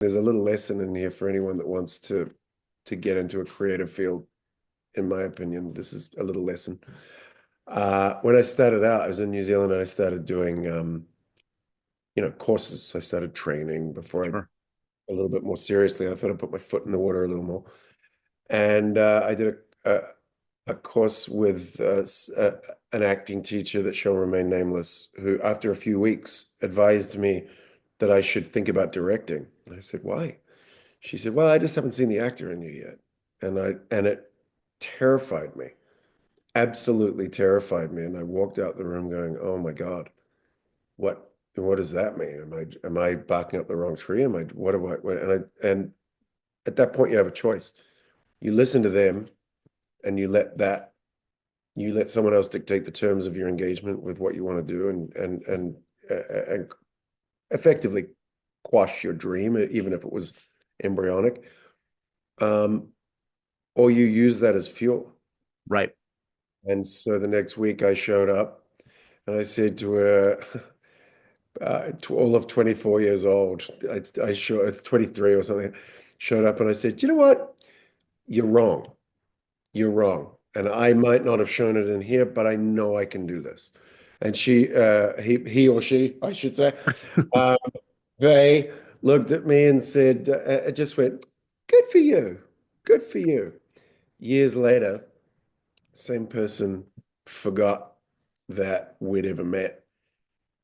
there's a little lesson in here for anyone that wants to get into a creative field. In my opinion, this is a little lesson. When I started out, I was in New Zealand and I started doing courses. I started training before I Sure. a little bit more seriously. I thought I'd put my foot in the water a little more. And I did a course with an acting teacher that shall remain nameless, who, after a few weeks, advised me that I should think about directing. And I said, "Why?" She said, "Well, I just haven't seen the actor in you yet." And it terrified me, absolutely terrified me. And I walked out the room going, "Oh my God, what does that mean? Am I barking up the wrong tree? Am I what do I what?" And at that point, you have a choice. You listen to them and you let someone else dictate the terms of your engagement with what you want to do, and effectively quash your dream, even if it was embryonic. Um, or you use that as fuel. Right. And so the next week I showed up and I said to her, to all of 24 years old, I showed 23 or something, showed up and I said, "You know what? You're wrong. You're wrong. And I might not have shown it in here, but I know I can do this." And he or she, I should say, um, they looked at me and said, it just went, "Good for you. Good for you." Years later, same person forgot that we'd ever met,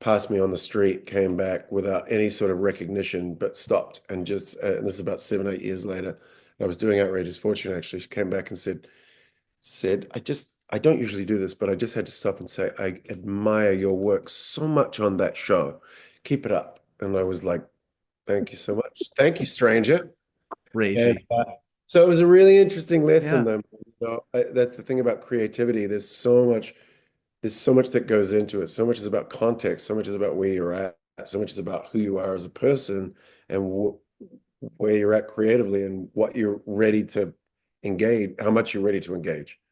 passed me on the street, came back without any sort of recognition, but stopped and just, and this is about 7, 8 years later. I was doing Outrageous Fortune actually. She came back and said, I don't usually do this, but I just had to stop and say, "I admire your work so much on that show. Keep it up." And I was like, "Thank you so much. Thank you, stranger." And Crazy. so it was a really interesting lesson, Yeah. though. That's the thing about creativity. There's so much that goes into it. So much is about context. So much is about where you're at. So much is about who you are as a person and where you're at creatively and what you're ready to engage, how much you're ready to engage.